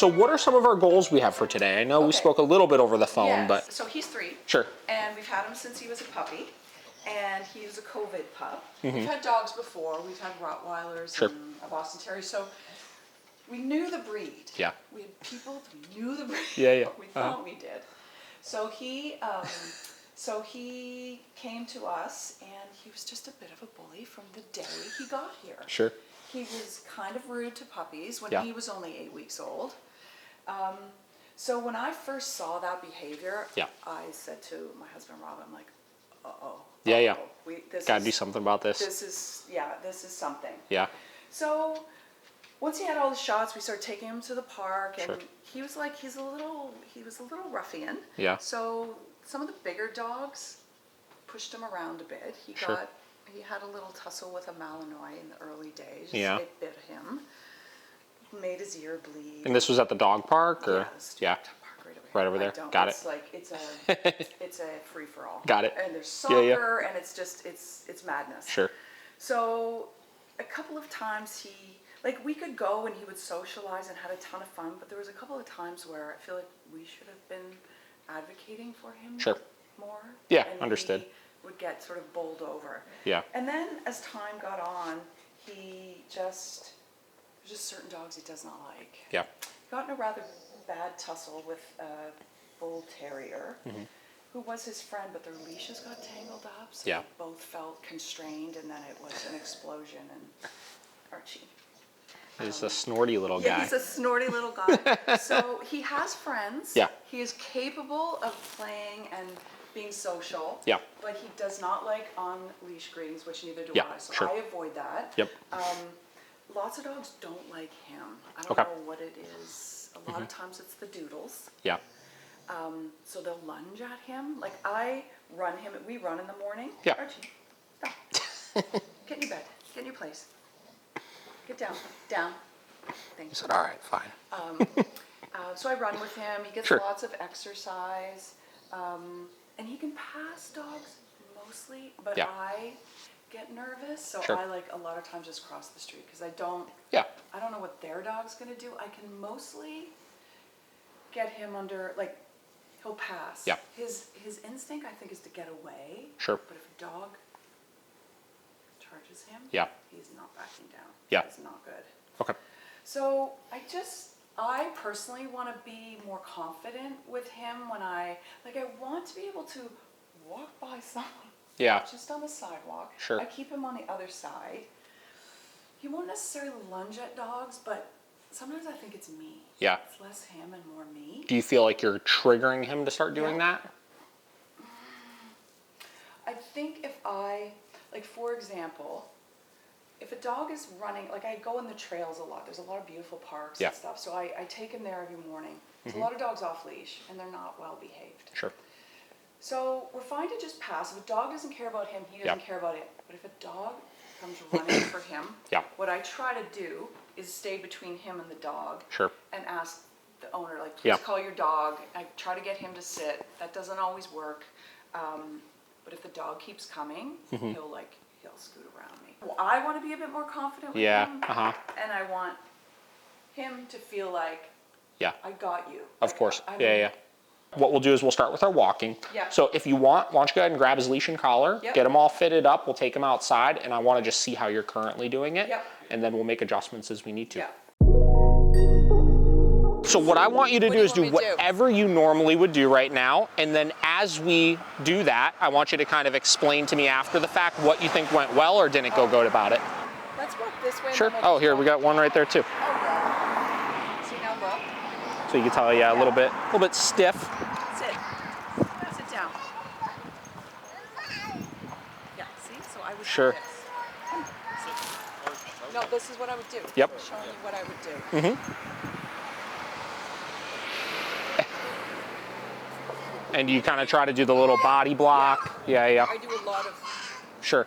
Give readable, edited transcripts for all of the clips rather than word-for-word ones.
So what are some of our goals we have for today? I know we spoke a little bit over the phone, Yes. but... So he's 3. Sure. And we've had him since he was a puppy. And he was a COVID pup. We've had dogs before. We've had Rottweilers and a Boston Terrier. So we knew the breed. Yeah. We had people who knew the breed. Yeah. We thought we did. So he came to us, and he was just a bit of a bully from the day he got here. Sure. He was kind of rude to puppies when he was only 8 weeks old. So when I first saw that behavior, I said to my husband Rob, I'm like, uh-oh. Yeah. This Gotta do something about this. This is something. Yeah. So once he had all the shots, we started taking him to the park, and he was like, he was a little ruffian. Yeah. So some of the bigger dogs pushed him around a bit. He had a little tussle with a Malinois in the early days. Yeah. It bit him. Made his ear bleed. And this was at the dog park, or? Yeah. Right over there. Got it. It's like it's a free for all. Got it. And there's soccer, and it's just it's madness. Sure. So a couple of times we could go and he would socialize and had a ton of fun, but there was a couple of times where I feel like we should have been advocating for him more. Yeah, and understood. He would get sort of bowled over. Yeah. And then as time got on, there's just certain dogs he does not like. Yeah. He got in a rather bad tussle with a bull terrier who was his friend, but their leashes got tangled up, so they both felt constrained, and then it was an explosion, and Archie. He's a snorty little guy. Yeah, he's a snorty little guy. So he has friends. Yeah. He is capable of playing and being social. Yeah. But he does not like on-leash greetings, which neither do I. So I avoid that. Yep. Lots of dogs don't like him. I don't know what it is. A lot of times it's the doodles. Yeah. So they'll lunge at him. Like we run in the morning. Yeah. Archie, stop. Get in your bed. Get in your place. Get down. Down. Thank you. He said, all right, fine. So I run with him. He gets lots of exercise. And he can pass dogs mostly, but I get nervous. So I a lot of times just cross the street because I don't know what their dog's going to do. I can mostly get him under, he'll pass. Yeah. His instinct, I think, is to get away. Sure. But if a dog charges him, he's not backing down. Yeah. It's not good. Okay. So I personally want to be more confident with him when I want to be able to walk by someone. Yeah. Just on the sidewalk. Sure. I keep him on the other side. He won't necessarily lunge at dogs, but sometimes I think it's me. Yeah. It's less him and more me. Do you feel like you're triggering him to start doing that? I think if for example, if a dog is running, I go in the trails a lot. There's a lot of beautiful parks and stuff. So I take him there every morning. There's a lot of dogs off leash, and they're not well behaved. Sure. So we're fine to just pass. If a dog doesn't care about him, he doesn't care about it. But if a dog comes running for him, what I try to do is stay between him and the dog. Sure. And ask the owner, please call your dog. I try to get him to sit. That doesn't always work. But if the dog keeps coming, he'll scoot around me. Well, I want to be a bit more confident with him. And I want him to feel like I got you. Of course. What we'll do is we'll start with our walking. Yeah. So if you want, why don't you go ahead and grab his leash and collar, get him all fitted up. We'll take him outside, and I want to just see how you're currently doing it. And then we'll make adjustments as we need to. So what I want you to do is do whatever you normally would do right now, and then as we do that, I want you to kind of explain to me after the fact what you think went well or didn't go good about it. Let's walk this way. Sure. Oh, here, we got one right there too. See now, look. So you can tell, a little bit stiff. Sit. Sit down. Yeah, see? So I would do this. No, this is what I would do. Yep. I'm showing you what I would do. And you kind of try to do the little body block. Yeah. I do a lot of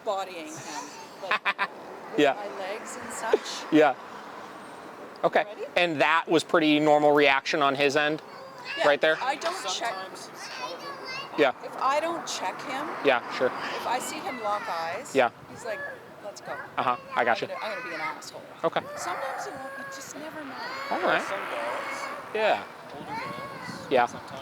bodying him. With my legs and such. Yeah. Okay. And that was pretty normal reaction on his end? Right there? I don't check. Yeah. If I don't check him. Yeah, sure. If I see him lock eyes. Yeah. He's like, let's go. I got you. I'm going to be an asshole. Okay. Sometimes it won't, you just never know. All right. Some dogs Yeah. older males. Yeah. Sometimes.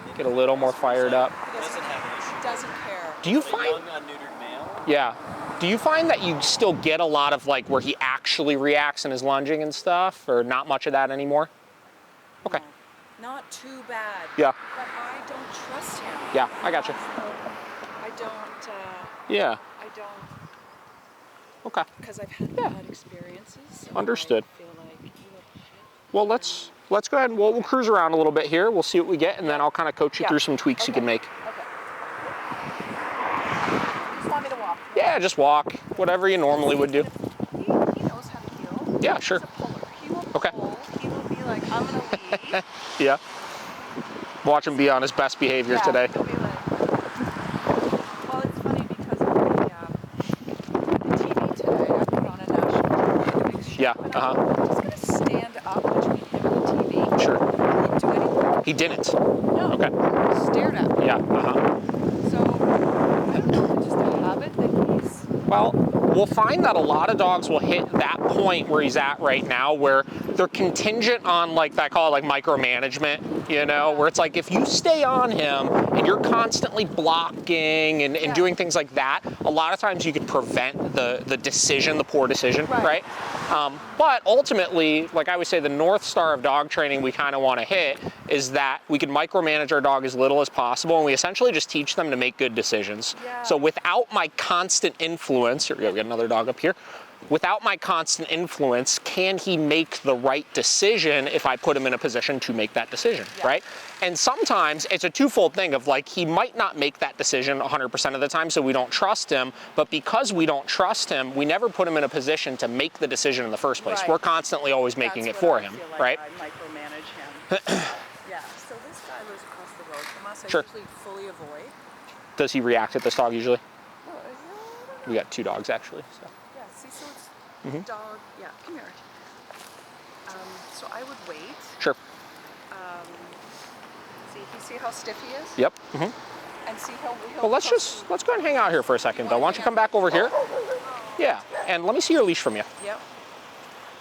And Get a little more fired up. Doesn't have an issue. Doesn't care. Do you A find? young unneutered male. Yeah. Do you find that you still get a lot of like where he actually reacts and is lunging and stuff, or not much of that anymore? Okay. No, not too bad. Yeah. But I don't trust him. Yeah, I got you. I don't. Yeah. I don't. Okay. Because I've had bad experiences. So Understood. I feel like you little shit. Well, let's go ahead and we'll cruise around a little bit here. We'll see what we get, and then I'll kind of coach you through some tweaks you can make. Okay. You just want me to walk? Yeah, just walk, whatever you normally would do. He knows how to heel. Yeah, sure. He's a puller. He will Okay. pull. He will be like, I'm gonna lead. Yeah. Watch him be on his best behavior Yeah, today. he'll be like, well, it's funny because on the TV today, I put on a National Geographic show. Yeah, And I'm just gonna stand up between him and the TV. Sure. He didn't do anything. He didn't. No. Okay. Stared at me. Yeah. So I don't know if it's just a habit that he's. Well, we'll find that a lot of dogs will hit that point where he's at right now, where they're contingent on, like, I call it like micromanagement, you know, where it's like if you stay on him and you're constantly blocking and doing things like that, a lot of times you could prevent the decision, the poor decision, right? But ultimately, like I would say, the North Star of dog training we kind of want to hit is that we can micromanage our dog as little as possible, and we essentially just teach them to make good decisions. Yeah. So without my constant influence, here we go, we got another dog up here. Without my constant influence, can he make the right decision if I put him in a position to make that decision, right? And sometimes it's a twofold thing of like, he might not make that decision 100% of the time, so we don't trust him, but because we don't trust him, we never put him in a position to make the decision in the first place. Right. We're constantly always making That's it for what I him, feel like right? I micromanage him. Yeah. So this guy lives across the road from us. I Sure. usually fully avoid. Does he react at this dog usually? Oh, yeah. We got two dogs actually, so. Yeah, see, so it's dog, yeah, come here. So I would wait. Sure. See how stiff he is? Yep. And see he'll Well, let's go ahead and hang out here for a second, though. Why don't you come back over here? Yeah, and let me see your leash from you. Yep.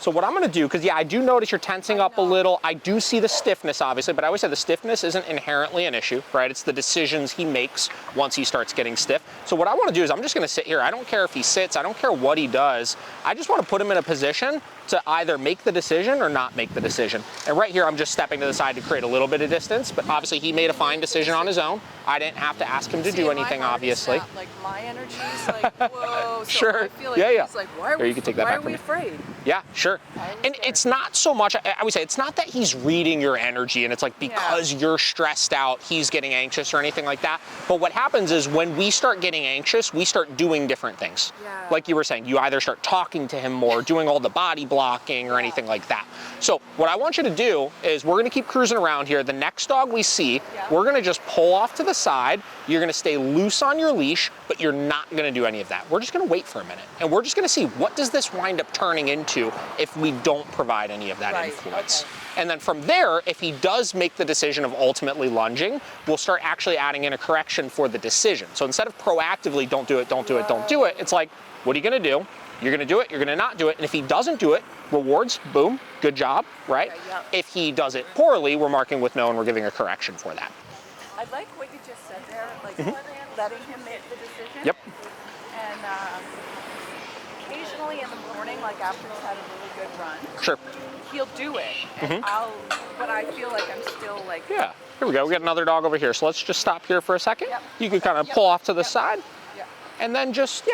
So what I'm gonna do, because yeah, I do notice you're tensing up a little. I do see the stiffness, obviously, but I always say the stiffness isn't inherently an issue, right? It's the decisions he makes once he starts getting stiff. So what I wanna do is I'm just gonna sit here. I don't care if he sits, I don't care what he does. I just wanna put him in a position to either make the decision or not make the decision. And right here, I'm just stepping to the side to create a little bit of distance, but obviously he made a fine decision on his own. I didn't have to ask him to do anything, obviously. Like my energy is like, whoa. So Sure. I feel like Yeah. he's like, why are Here, we, you can take that why back are from we me. afraid? Yeah, sure. And scared. it's not so much, I would say, it's not that he's reading your energy and it's like because you're stressed out, he's getting anxious or anything like that. But what happens is when we start getting anxious, we start doing different things. Yeah. Like you were saying, you either start talking to him more, doing all the body blocking or anything like that. So what I want you to do is we're gonna keep cruising around here. The next dog we see, we're gonna just pull off to the side. You're gonna stay loose on your leash, but you're not gonna do any of that. We're just gonna wait for a minute. And we're just gonna see what does this wind up turning into if we don't provide any of that influence. Okay. And then from there, if he does make the decision of ultimately lunging, we'll start actually adding in a correction for the decision. So instead of proactively, don't do it, don't do it, don't do it, it's like, what are you gonna do? You're gonna do it, you're gonna not do it, and if he doesn't do it, rewards, boom, good job, right? Okay, yep. If he does it poorly, we're marking with no and we're giving a correction for that. I like what you just said there, like letting him make the decision. Yep. And occasionally in the morning, like after he's had a really good run, Sure. he'll do it. And but I feel like I'm still like, Yeah, here we go, we got another dog over here. So let's just stop here for a second. Yep. You can kind of pull off to the side yeah. and then just,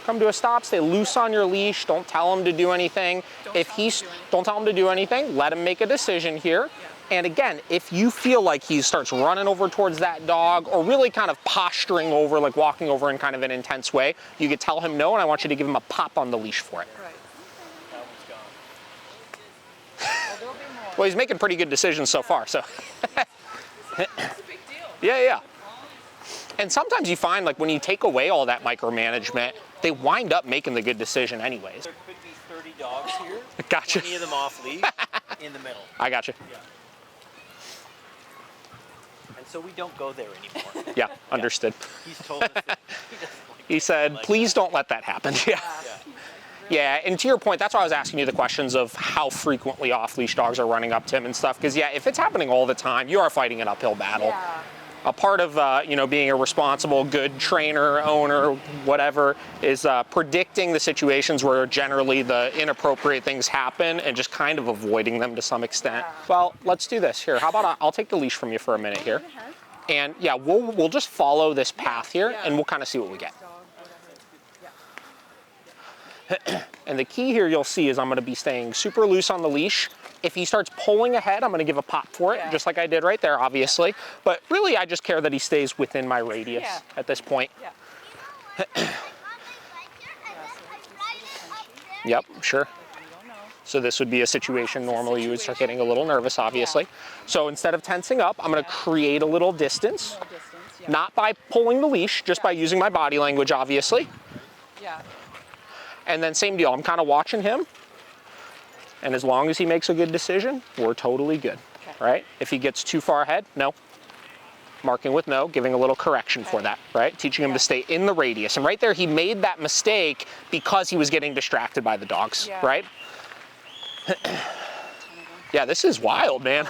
come to a stop, stay loose on your leash, don't tell him to do anything. Don't tell him to do anything, let him make a decision here. And again, if you feel like he starts running over towards that dog or really kind of posturing over, like walking over in kind of an intense way, you could tell him no, and I want you to give him a pop on the leash for it. Right. That one's gone. Well, there'll be more. Well, he's making pretty good decisions so far, so. It's a big deal. Yeah. And sometimes you find, like, when you take away all that micromanagement, they wind up making the good decision anyways. There could be 30 dogs here. Gotcha. 20 of them off leash in the middle. I got you. Yeah. And so we don't go there anymore. Yeah, understood. He's told us that he doesn't like He said, like please don't let that happen. Yeah. that. Yeah. Yeah, and to your point, that's why I was asking you the questions of how frequently off-leash dogs are running up to him and stuff. Because yeah, if it's happening all the time, you are fighting an uphill battle. Yeah. A part of being a responsible, good trainer, owner, whatever, is predicting the situations where generally the inappropriate things happen and just kind of avoiding them to some extent. Yeah. Well, let's do this here. How about I'll take the leash from you for a minute here, and yeah, we'll just follow this path here, and we'll kind of see what we get. And the key here you'll see is I'm going to be staying super loose on the leash. If he starts pulling ahead, I'm going to give a pop for it, just like I did right there, obviously. But really, I just care that he stays within my radius at this point. Yeah. Yep, sure. So this would be a situation normally you would start getting a little nervous, obviously. So instead of tensing up, I'm going to create a little distance. Not by pulling the leash, just by using my body language, obviously. Yeah. And then same deal, I'm kind of watching him. And as long as he makes a good decision, we're totally good, right? If he gets too far ahead, no. Marking with no, giving a little correction for that, right? Teaching him to stay in the radius. And right there, he made that mistake because he was getting distracted by the dogs, right? Yeah, this is wild, man.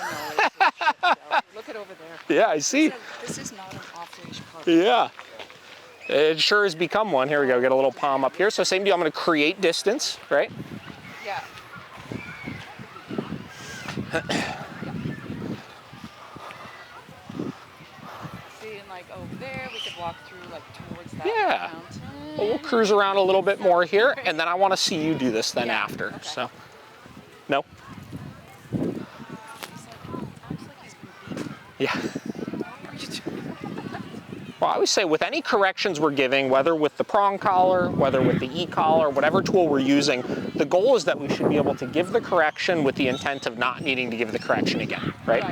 Look at over there. Yeah, I see. This is not an off-leash pup. Yeah. It sure has become one. Here we go, get a little palm up here. So same deal, I'm gonna create distance, right? Yeah. See, and like over there, we could walk through like towards that mountain. Well, we'll cruise around a little bit more here, and then I wanna see you do this then after, so. No? Yeah. Well, I always say with any corrections we're giving, whether with the prong collar, whether with the e-collar, whatever tool we're using, the goal is that we should be able to give the correction with the intent of not needing to give the correction again, right?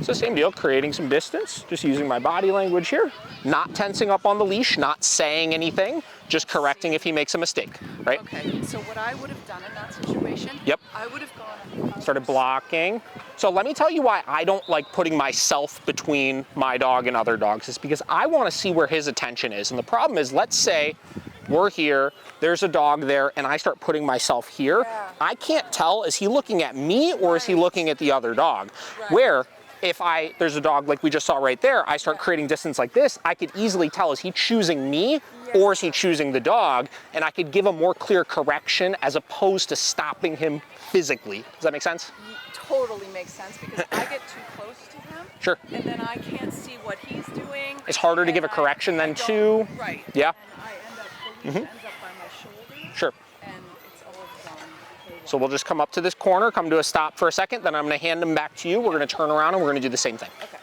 So same deal, creating some distance, just using my body language here, not tensing up on the leash, not saying anything, just correcting if he makes a mistake, right? Okay, so what I would have done in that situation, I would have gone... Started blocking. So let me tell you why I don't like putting myself between my dog and other dogs. It's because I want to see where his attention is. And the problem is, let's say we're here, there's a dog there, and I start putting myself here. I can't tell, is he looking at me or is he looking at the other dog? Where if there's a dog like we just saw right there, I start creating distance like this, I could easily tell, is he choosing me or is he choosing the dog? And I could give a more clear correction as opposed to stopping him physically. Does that make sense? Totally makes sense, because I get too close to him. Sure. And then I can't see what he's doing. It's harder to give a correction than too. Right. Yeah. And I end up, the leash ends up by my shoulder. Sure. And it's all done. So we'll just come up to this corner, come to a stop for a second, then I'm going to hand him back to you. We're going to turn around and we're going to do the same thing. Okay.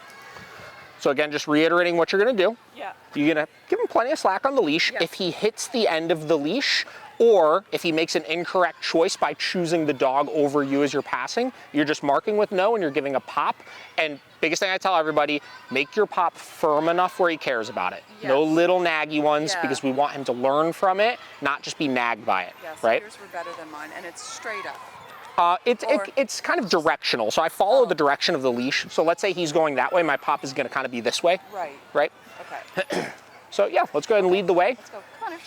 So again, just reiterating what you're going to do. Yeah. You're going to give him plenty of slack on the leash. If he hits the end of the leash, or if he makes an incorrect choice by choosing the dog over you as you're passing, you're just marking with no and you're giving a pop. And biggest thing I tell everybody, make your pop firm enough where he cares about it. No little naggy ones, because we want him to learn from it, not just be nagged by it, right? Yours were better than mine, and it's straight up. It's kind of directional. So I follow the direction of the leash. So let's say he's going that way, my pop is going to kind of be this way. Right. Right? Okay. So yeah, let's go ahead and lead the way. Let's go. Come on.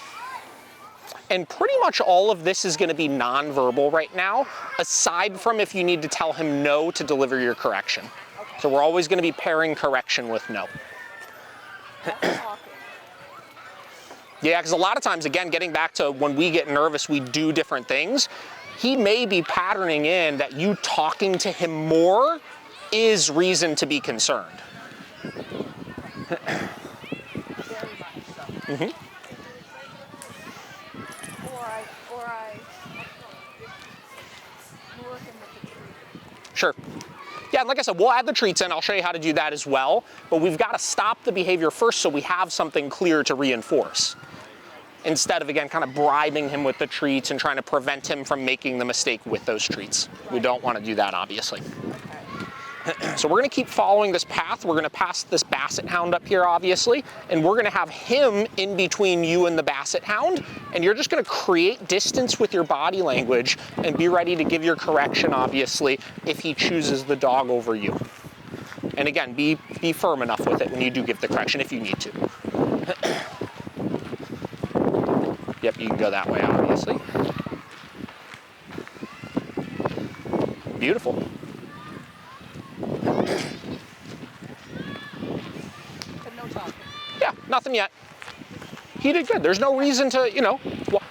And pretty much all of this is going to be nonverbal right now, aside from if you need to tell him no to deliver your correction. So we're always going to be pairing correction with no. Yeah, because a lot of times, again, getting back to when we get nervous, we do different things. He may be patterning in that you talking to him more is reason to be concerned. Sure. Yeah, and like I said, we'll add the treats in. I'll show you how to do that as well. But we've got to stop the behavior first so we have something clear to reinforce. Instead of, again, kind of bribing him with the treats and trying to prevent him from making the mistake with those treats. We don't want to do that, obviously. So we're going to keep following this path. We're going to pass this basset hound up here, obviously, and we're going to have him in between you and the basset hound, and you're just going to create distance with your body language and be ready to give your correction, obviously, if he chooses the dog over you. And again, be firm enough with it when you do give the correction if you need to. Yep, you can go that way, obviously. Beautiful. But no talking. Yeah, nothing yet. He did good. There's no reason to, you know,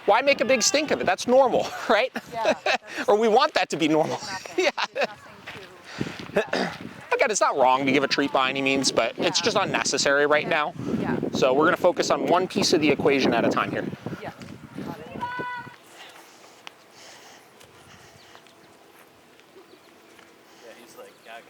why make a big stink of it? That's normal, right? Yeah. Or we want that to be normal. Nothing. Yeah. Did nothing to. Again, it's not wrong to give a treat by any means, but it's just unnecessary right now. Yeah. So we're going to focus on one piece of the equation at a time here. Yeah. Got it. Yeah, he's like gagging.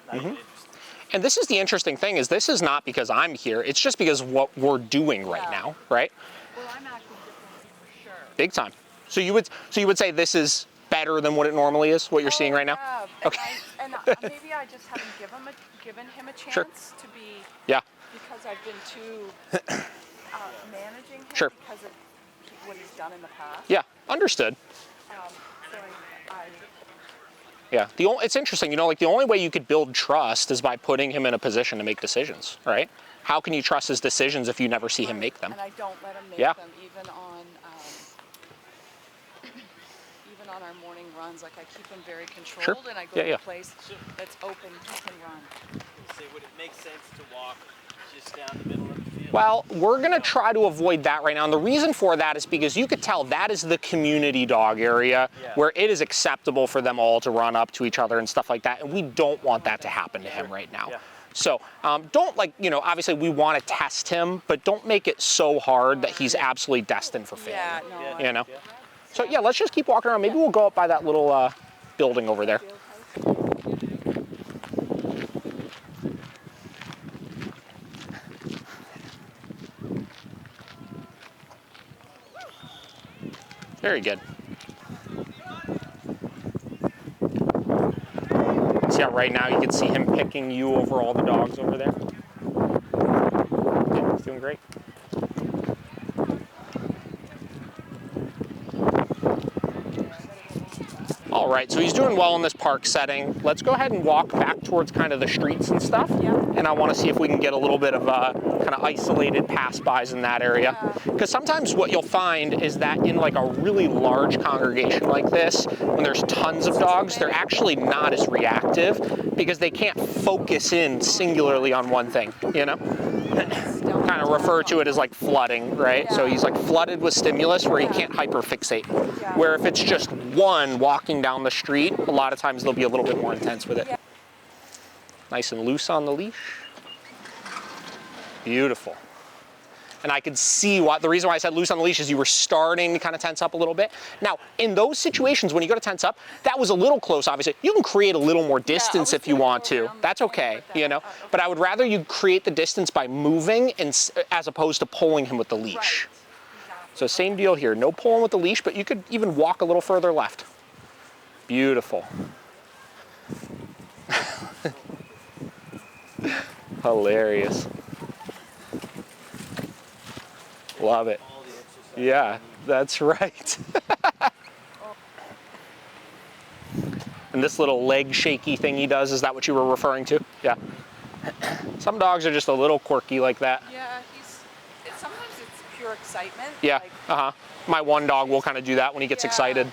Not even interested. And this is the interesting thing, is this is not because I'm here, it's just because of what we're doing right Yeah. now, right? Well, I'm acting differently for sure. Big time. So you would say this is better than what it normally is, what you're seeing right now? Yeah. Okay. And maybe I just haven't given him a chance Sure. to be, Yeah. because I've been too managing him Sure. because of what he's done in the past. Yeah, understood. So I Yeah, it's interesting, you know, like the only way you could build trust is by putting him in a position to make decisions, right? How can you trust his decisions if you never see him make them? And I don't let him make Yeah. them even on our morning runs. Like I keep him very controlled, and I go to a place that's open. He can run. Say, would it make sense to walk just down the middle of the field? Well, we're gonna try to avoid that right now. And the reason for that is because you could tell that is the community dog area where it is acceptable for them all to run up to each other and stuff like that. And we don't want that to happen to him right now. Yeah. So don't, like, you know, obviously we want to test him, but don't make it so hard that he's absolutely destined for failure. Yeah, no. You know? So yeah, let's just keep walking around. Maybe we'll go up by that little building over there. Very good. See how right now you can see him picking you over all the dogs over there? Yeah, he's doing great. All right, so he's doing well in this park setting. Let's go ahead and walk back towards kind of the streets and stuff. Yeah. And I want to see if we can get a little bit of kind of isolated pass-bys in that area. Because sometimes what you'll find is that in like a really large congregation like this, when there's tons of dogs, they're actually not as reactive because they can't focus in singularly on one thing, you know? Kind of refer to it as like flooding, right? So he's like flooded with stimulus where he can't hyperfixate. Where if it's just one walking down the street, a lot of times they'll be a little bit more intense with it. Nice and loose on the leash. Beautiful. And I could see what the reason why I said loose on the leash is you were starting to kind of tense up a little bit. Now, in those situations when you go to tense up, that was a little close, obviously. You can create a little more distance if you want to. That's okay, you know. But I would rather you create the distance by moving as opposed to pulling him with the leash. So same deal here. No pulling with the leash, but you could even walk a little further left. Beautiful. Hilarious. Love it. Yeah, that's right. And this little leg shaky thing he does, is that what you were referring to? Yeah. Some dogs are just a little quirky like that. Yeah, sometimes it's pure excitement. Yeah, My one dog will kind of do that when he gets excited.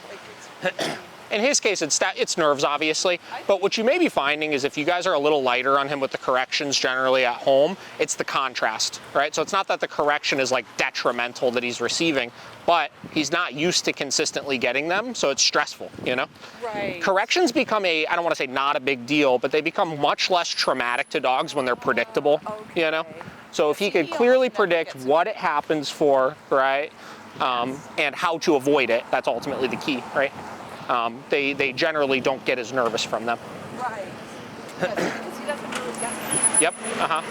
In his case, it's nerves, obviously. But what you may be finding is if you guys are a little lighter on him with the corrections generally at home, it's the contrast, right? So it's not that the correction is like detrimental that he's receiving, but he's not used to consistently getting them, so it's stressful, you know? Right. Corrections become I don't want to say not a big deal, but they become much less traumatic to dogs when they're predictable, you know? So if he could clearly predict what it happens for, right? And how to avoid it, that's ultimately the key, right? They generally don't get as nervous from them. Right. Yes, because he doesn't really get them. Yep. I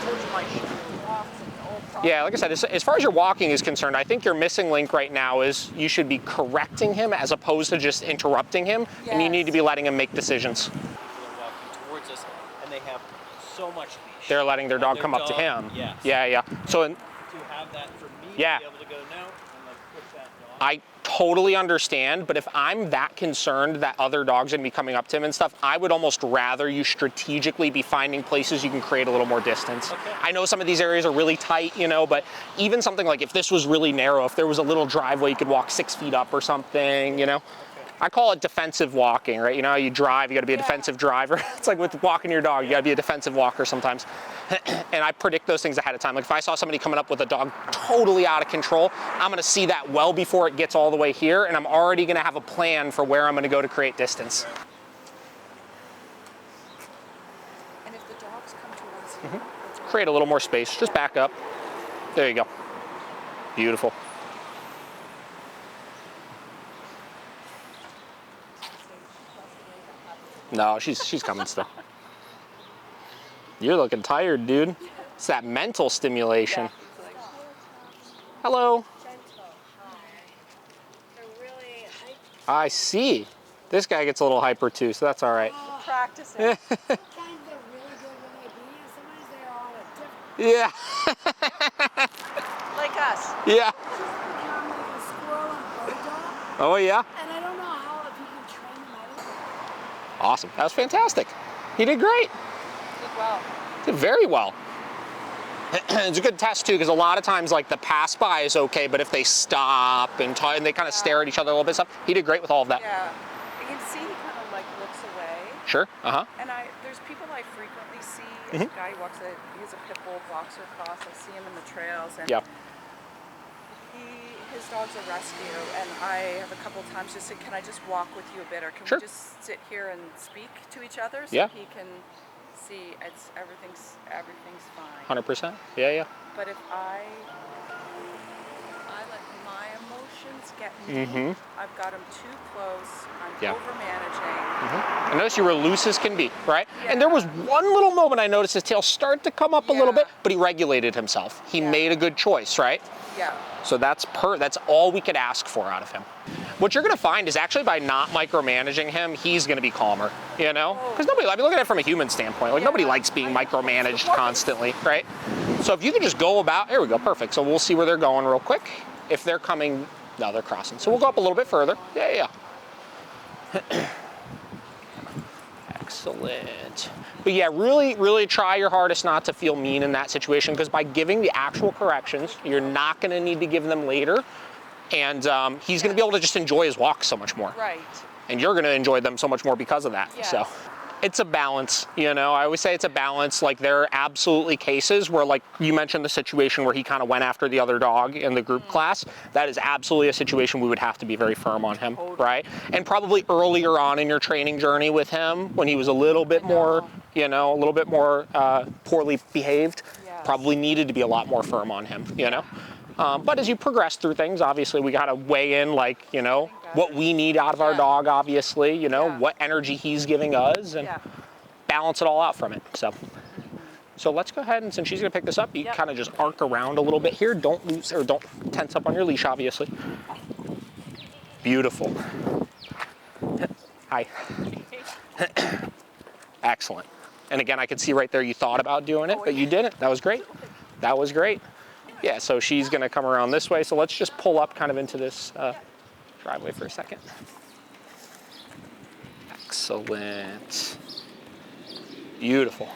told you my shoe walks and old problem. Yeah, like I said, as far as your walking is concerned, I think your missing link right now is you should be correcting him as opposed to just interrupting him, and you need to be letting him make decisions. They're walking towards us, and they have so much leash. They're letting their dog come up to him. Yes. Yeah. So to have that for me Yeah. to be able to go no and like push that dog. I totally understand, but if I'm that concerned that other dogs are gonna be coming up to him and stuff, I would almost rather you strategically be finding places you can create a little more distance. Okay. I know some of these areas are really tight, you know, but even something like if this was really narrow, if there was a little driveway you could walk 6 feet up or something, you know, I call it defensive walking, right? You know how you drive, you gotta be a defensive driver. It's like with walking your dog, you gotta be a defensive walker sometimes. And I predict those things ahead of time. Like if I saw somebody coming up with a dog totally out of control, I'm gonna see that well before it gets all the way here, and I'm already gonna have a plan for where I'm gonna go to create distance. And if the dogs come to us, Create a little more space, just back up. There you go. Beautiful. No, she's coming still. You're looking tired, dude. It's that mental stimulation. Hello. I see. This guy gets a little hyper too, so that's all right. practicing. Sometimes they're really good when they beat, and sometimes they're all a different. Yeah. Like us. Yeah. Become like a squirrel and bird dog, Oh yeah. and I don't know how if you can train them. I don't know. Awesome. That was fantastic. He did great. Did well. Did very well. It's a good test too, because a lot of times like the pass by is okay, but if they stop and they kind of stare at each other a little bit, stuff, he did great with all of that. Yeah. You can see he kind of like looks away. Sure. And there's people I frequently see. There's a guy who walks he's a pit bull boxer cross. I see him in the trails, and Yeah. his dog's a rescue, and I have a couple times just said, "Can I just walk with you a bit, or can Sure. we just sit here and speak to each other so Yeah. he can see everything's fine." 100%. Yeah, yeah. But if I let my emotions get me, I've got him too close. I'm Yeah. over managing. I noticed you were loose as can be, right? Yeah. And there was one little moment I noticed his tail start to come up a little Yeah. bit, but he regulated himself. He Yeah. made a good choice, right? Yeah. So that's all we could ask for out of him. What you're gonna find is actually by not micromanaging him, he's gonna be calmer, you know? Because look at it from a human standpoint. Like nobody likes being micromanaged constantly, right? So if you can just go about, here we go, perfect. So we'll see where they're going real quick. If they're coming, no, they're crossing. So we'll go up a little bit further. Yeah. Excellent. But yeah, really, really try your hardest not to feel mean in that situation, because by giving the actual corrections, you're not gonna need to give them later. And he's gonna be able to just enjoy his walk so much more. Right. And you're gonna enjoy them so much more because of that. Yes. So it's a balance, you know? I always say it's a balance. Like there are absolutely cases where, like you mentioned the situation where he kind of went after the other dog in the group class. That is absolutely a situation we would have to be very firm on him, right? And probably earlier on in your training journey with him, when he was a little bit more, you know, a little bit more poorly behaved, Yes. probably needed to be a lot more firm on him, you know? But as you progress through things, obviously we got to weigh in, like, you know, what we need out of our dog, obviously, you know, what energy he's giving us, and balance it all out from it. So let's go ahead, and since she's going to pick this up, you kind of just arc around a little bit here. Don't lose, or don't tense up on your leash, obviously. Beautiful. Hi. Excellent. And again, I could see right there you thought about doing it, but you didn't. That was great. That was great. Yeah, so she's gonna come around this way. So let's just pull up kind of into this driveway for a second. Excellent. Beautiful.